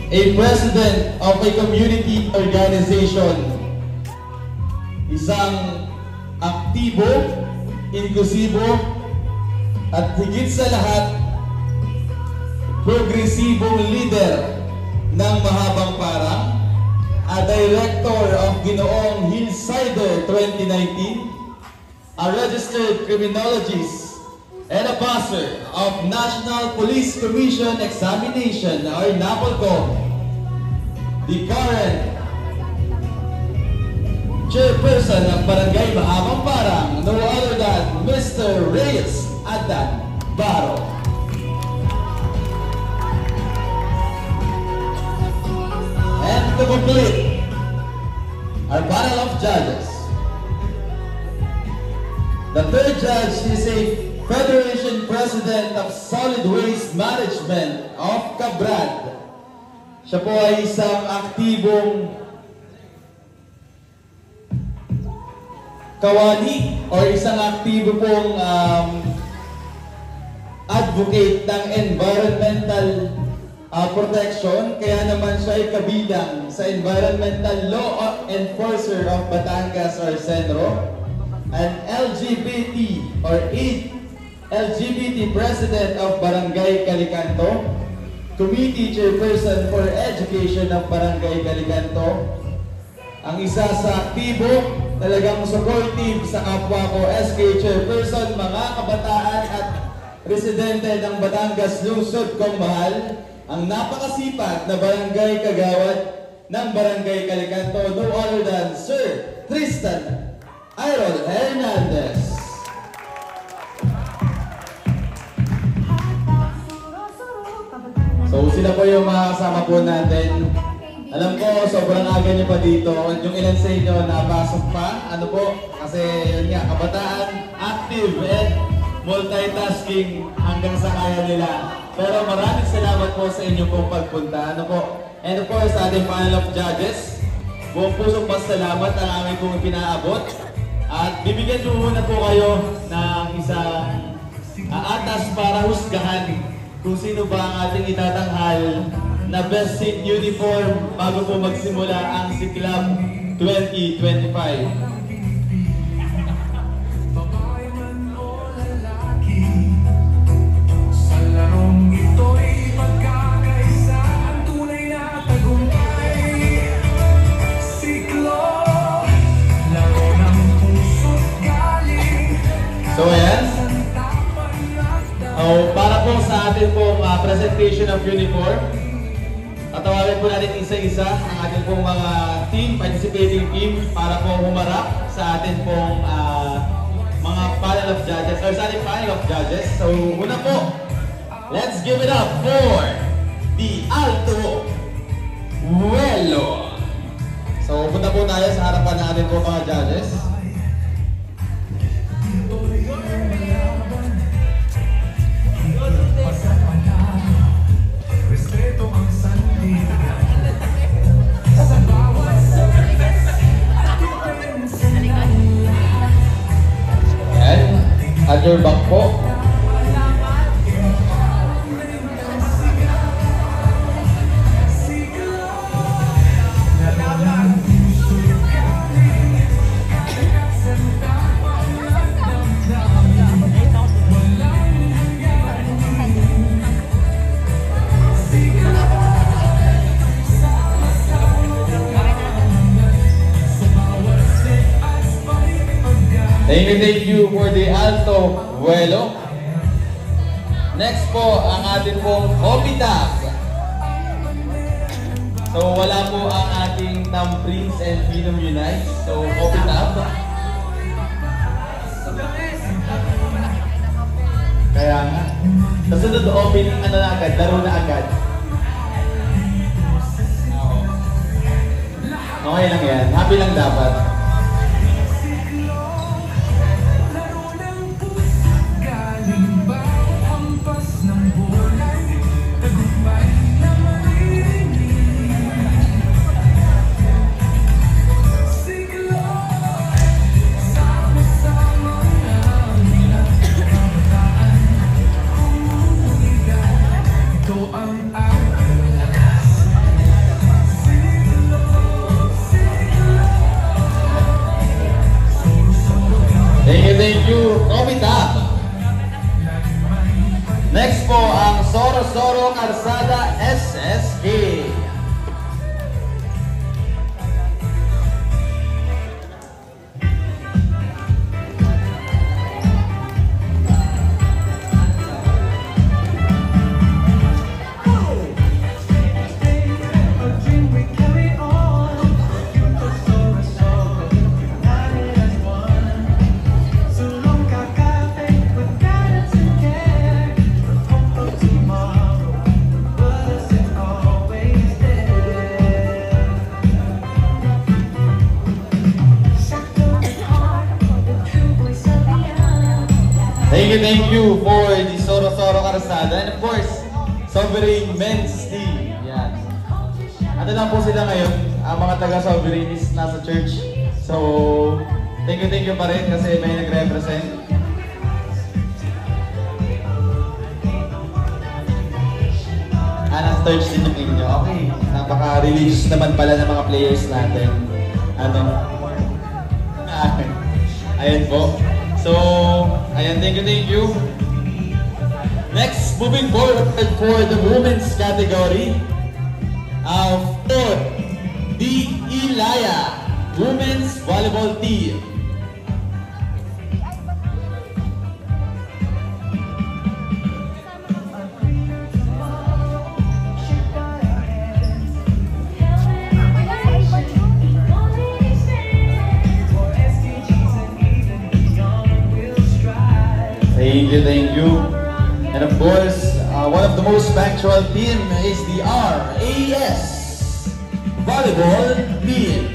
S1: a president of a community organization, isang aktibo, inklusibo, at higit sa lahat, progresibong leader ng Mahabang Parang, a director of Ginoong Hillsider 2019, a registered criminologist, and a passer of National Police Commission Examination or NAPOLCOM, the current chairperson ng Barangay Mahabang Parang, no other than Mr. Reyes Adan Baro. And to complete our panel of judges, the third judge is a Federation President of Solid Waste Management of Cabrad. Siya po ay isang aktibong kawani o isang aktibo pong advocate ng environmental protection, kaya naman siya ay kabilang sa Environmental Law Enforcer of Batangas or Senro, an LGBT or LGBT President of Barangay Calicanto, Committee Chairperson for Education of Barangay Calicanto, ang isa sa aktibo, talagang supportive sa kapwa ko, SK Chairperson, mga kabataan at residente ng Batangas Lungsod kong mahal, ang napakasipag na barangay kagawad ng Barangay Calicanto, no other than Sir Tristan Ayrol Hernandez. So sila po yung mga kasama po natin. Alam ko, sobrang aga nyo pa dito. Yung ilan sa inyo napasok pa. Ano po? Kasi yun nga, kabataan, active and multitasking hanggang sa kaya nila. Pero maraming salamat po sa inyo pong pagpunta. Ano po? And of course, sa ating panel of judges, buong pusong pasalamat ang aming pong pinaabot. At bibigyan ko muna po kayo ng isang atas para husgahan kung sino ba ang ating itatanghal na best seat uniform bago po magsimula ang Siklab 2025.
S2: Babae man o lalaki, sa larong ito'y magkakaisa ang tunay na tagumpay. Siklo, laro ng puso't galing.
S1: So ayan. Para po sa ating pong presentation of uniform, tatawagin po natin isa-isa ang ating pong mga participating team para po humarap sa ating pong mga panel of judges or sa ating panel of judges. So una po, let's give it up for the Alto Vuelo. So punta po tayo sa harapan ng ating pong mga judges.
S2: Respeto ang sandigan sa bawat
S1: And at your back po. Thank you for the Alto Vuelo. Next po, ang ating pong Hopitas. So, wala po ang ating Tam Prince and Freedom Unite. So, Hopitas. Kaya nga. Sa sunod opening, ano na agad, laro na agad. Okay lang yan. Happy lang dapat. Thank you for the Soro-Soro Karasada. And of course, Sovereign Men's Team. Yan. Ano lang po sila ngayon, ang mga taga-Sovereign is nasa church. So, thank you pa rin kasi may nag-represent. Nasa church din yung inyo. Okay, napaka-religious naman pala ng mga players natin. Ayan po. So, ayan, thank you. Next, moving forward for the women's category. For the Ilaya Women's Volleyball Team. Thank you. And of course, one of the most punctual team is the RAS Volleyball Team.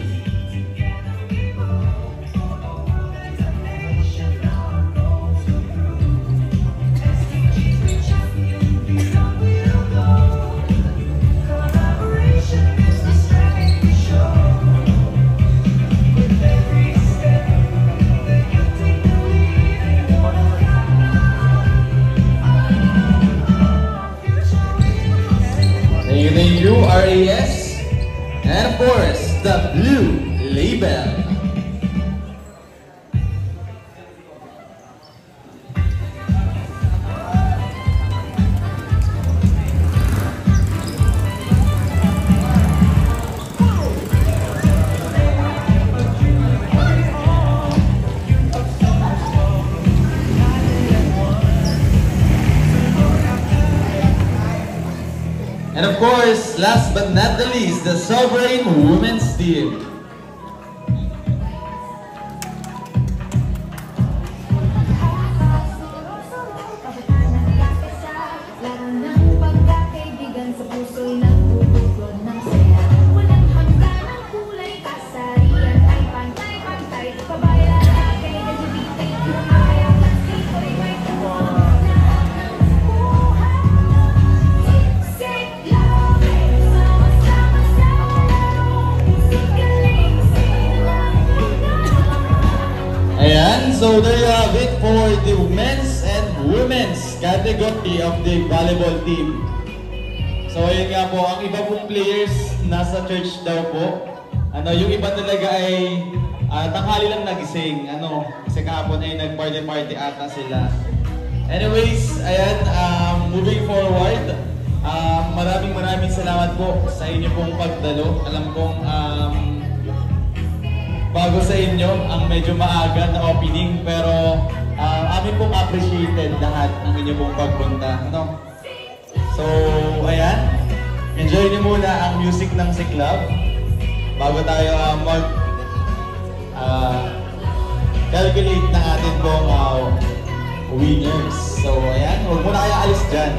S1: Thank you, RAS. And of course, the Blue Label. And of course, last but not the least, the Sovereign Women's Team.
S3: Laro ng pagkakaibigan sa puso'y nagbubuklod ng saya. Walang hanggan ang kulay, kasarian ay pantay-pantay. Pabayan na kay Gajubitin, ayaw at siko'y may tuwang. Lahat ng buhay, siksik lang, sama-sama sa laro. Sikaling silang lugar.
S1: Ayan, so there you have it for the men's and women's category of the volleyball team. So ayun nga po, ang iba pong players nasa church daw po. Yung iba talaga ay tanghali lang nagising. Kasi kahapon ay nag-party ata sila. Anyways, ayan, moving forward, maraming salamat po sa inyo pong pagdalo. Alam kong bago sa inyo ang medyo maaga na opening, pero amin pong appreciated lahat ng inyo pong pagpunta. So, ayan, enjoy niyo muna ang music ng Siklab bago tayo calculate ng atin pong winners. So, ayan, huwag muna kayo alis dyan.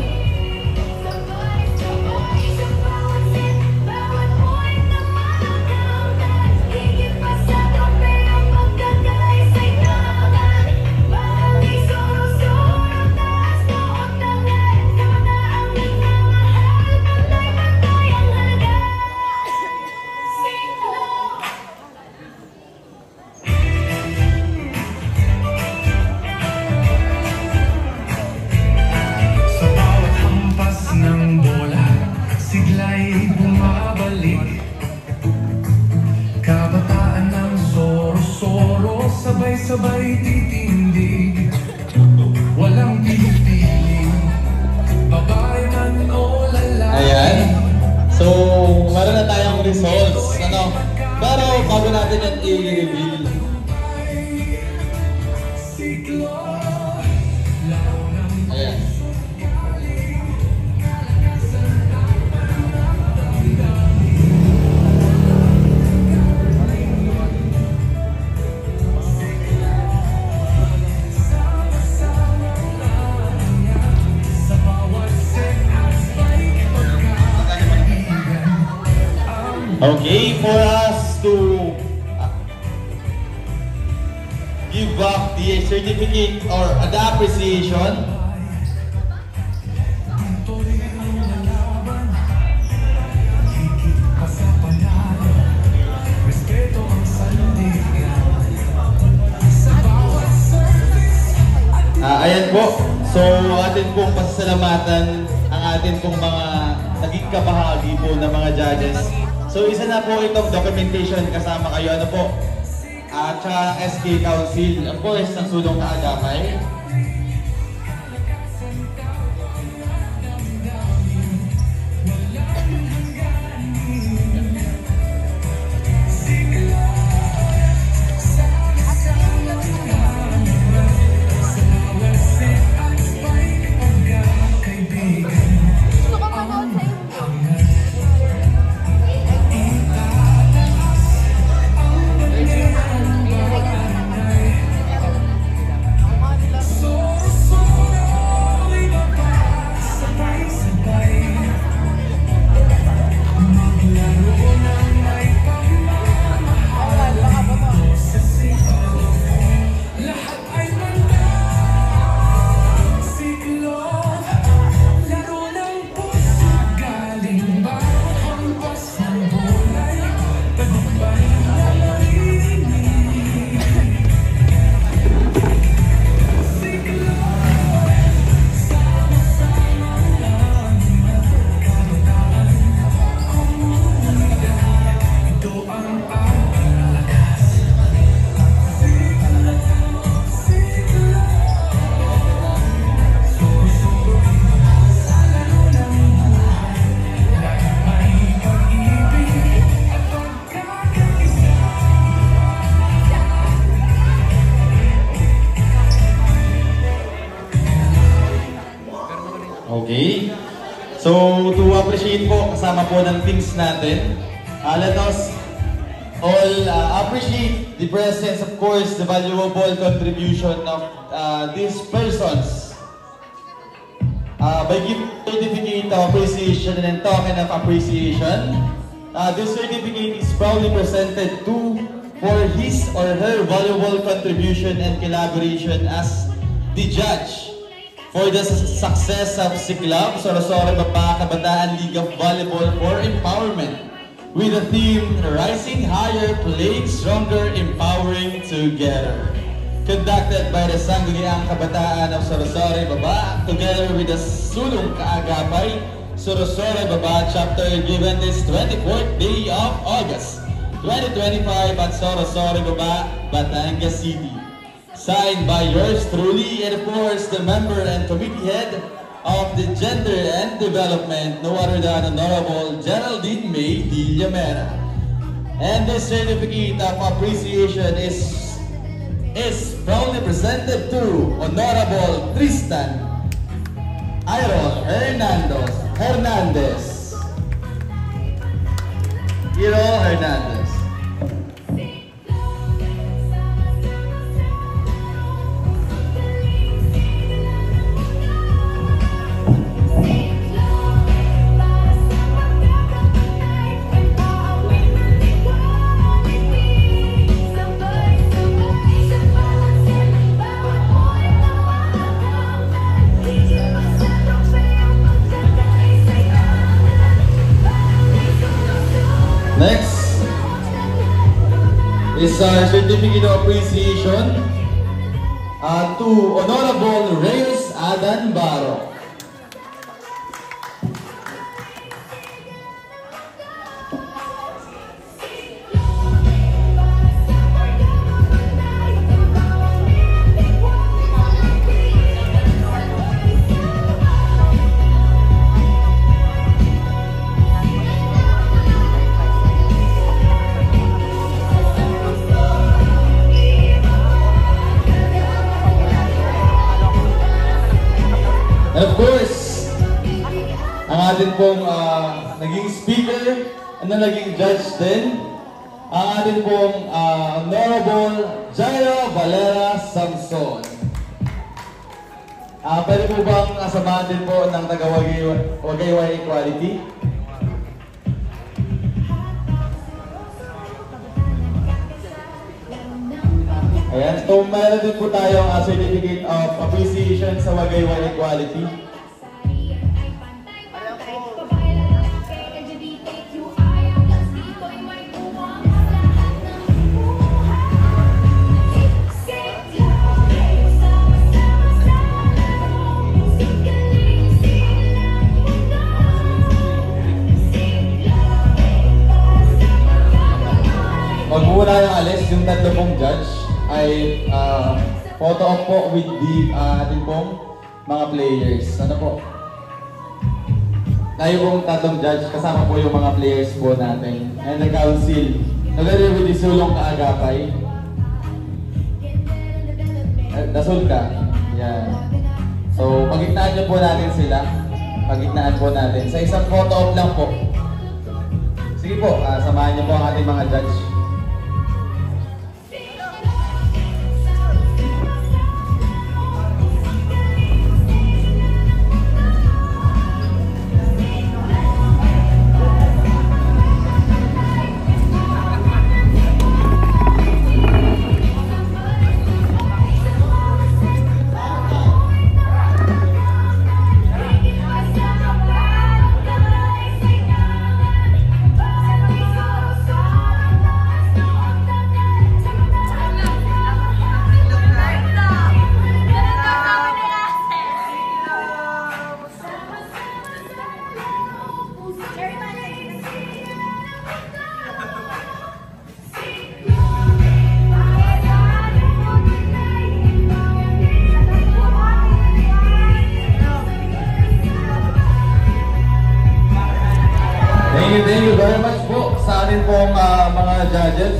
S2: Sa bawat hampas ng bola, sigla'y bumabalik. Kabataan ng soro-soro, sabay-sabay titindig. Walang pili-pili, babae man o lalaki.
S1: Ayan. So, meron na tayong results. Pero bago natin yan i-reveal. Ayan. Okay, for us to give back the certificate or the appreciation. Ayan po. So, atin pong pasasalamatan ang atin pong mga naging kabahagi po ng mga judges. So, isa na po itong documentation kasama kayo. Ano po? At saka ang SK Council. Of course, ng sulong kaagapay. Okay. So, to appreciate po, kasama po ng teams natin, let us all appreciate the presence, of course, the valuable contribution of these persons by giving certificate of appreciation and token of appreciation. This certificate is proudly presented for his or her valuable contribution and collaboration as the judge for the success of Siklab, Sorsogon Baba Kabataan League of Volleyball for Empowerment with the theme Rising Higher, Playing Stronger, Empowering Together. Conducted by the Sangguniang Kabataan of Sorsogon Baba together with the Sulong Kaagapay, Sorsogon Baba chapter given this 24th day of August 2025 at Sorsogon Baba, Batangas City. Signed by yours truly, and of course, the member and committee head of the Gender and Development, no other than Honorable Geraldine May D. Llamera. And this certificate of appreciation is proudly presented to Honorable Tristan Iron Hernandez. Iro Hernandez. Next is our certificate of appreciation to Honorable Reyes Adan Baro. And of course, ang atin pong naging speaker, naging judge din, ang atin pong Honorable Jairo Valera Samson. Pwede po bang samahan din po ng taga-Wagayway Equality? Ayan. Ayan, so meron din po tayong certificate of appreciation sa Wagayway Equality. Wag muna yung alis, yung tatlo pong judge ay photo op po with the ating pong mga players. Ano po? Tayo pong tatlong judge, kasama po yung mga players po natin. And the council, together with the Sulong Kaagapay. Dasul ka. Yan. So, pagitnaan nyo po natin sila. Pagitnaan po natin. Sa isang photo op lang po. Sige po, samahan nyo po ang ating mga judge. Thank you very much po sa atin pong mga judges.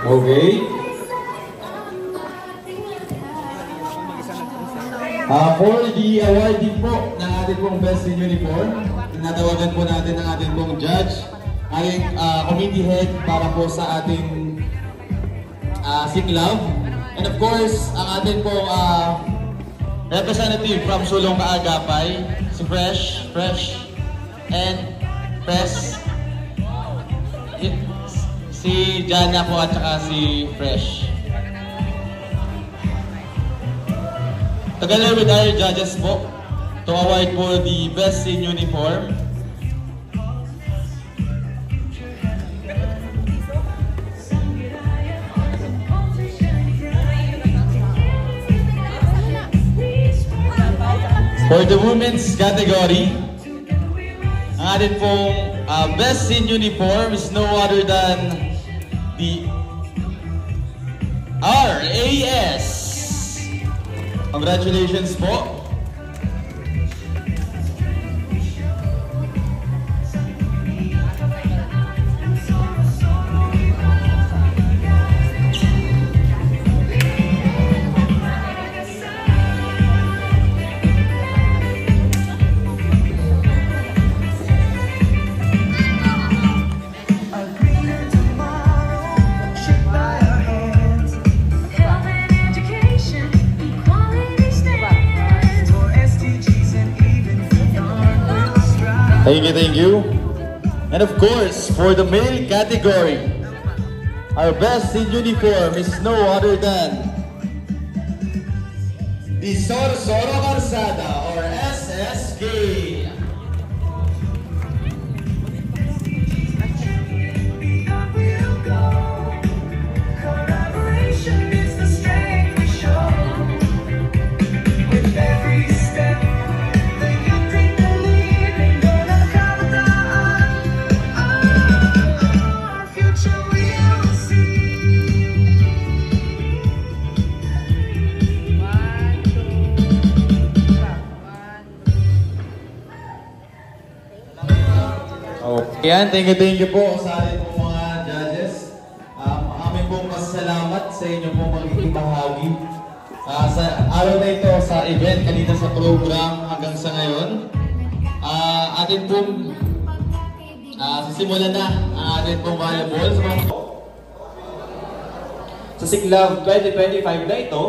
S1: Okay. For the award din po ng ating pong Best in Uniform, tinatawagan po natin ang ating pong judge, ating committee head para po sa ating Siklav. And of course, ang ating pong representative from Sulong Kaagapay, si Fresh, and Press, si Jana po at saka si Fresh. Together with our judges po, to award po the Best in Uniform. For the women's category, ang atin pong Best in Uniform is no other than the RAS. Congratulations po. Thank you. And of course, for the male category, our Best in Uniform is no other than the Sorsoro Calzada or SSK. Yan, thank you po sa ating pong mga judges. Aming pong pasalamat sa inyong pong magiging bahagi sa araw na ito, sa event, kanina sa program hanggang sa ngayon. Atin pong sisimulan na ang atin pong volleyball. Sa Siklav 2025 na ito,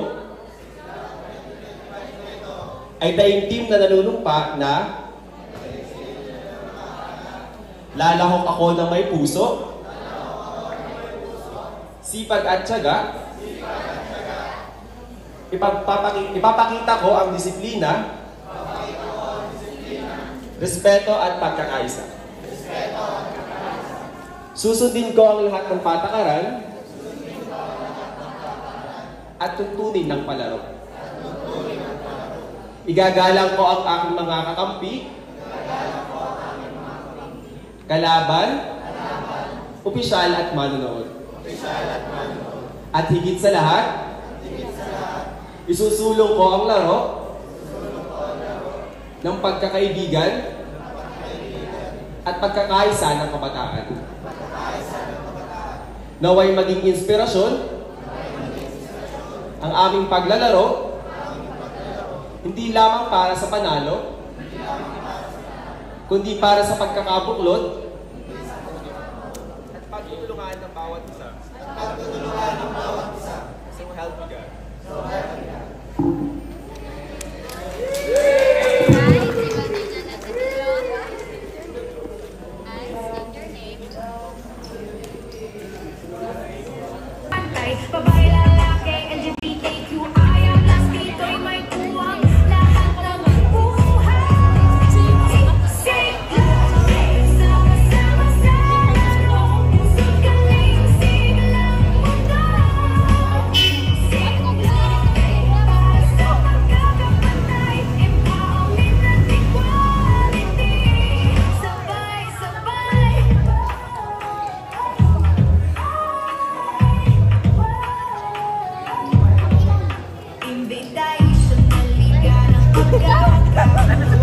S9: ay taimtim na nanunumpa na lalahok ako na may puso, sipag at tiyaga, ipapakita ko ang disiplina, respeto at pagkakaisa. Susundin ko ang lahat ng patakaran at tuntunin ng palaro. Igagalang ko ang aking mga kakampi, kalaban, opisyal at manonood. At higit sa lahat, isusulong ko ang laro ng pagkakaibigan at pagkakaisa ng kabataan. Naway maging inspirasyon ang aming paglalaro, hindi lamang para sa panalo, kundi para sa pagkakabuklod at pagtutulungan ng bawat isa. So help me God.
S3: Babae, lalaki, LGBTQI, ang last dito'y may tuwang lahat ng buhay. Sing sama-sama sa laro, pusot kaming siglang mundo. Sing para sa pagkakapantay, empowerment at equality. Sabay-sabay. Invitation na liga ng pagkakataon.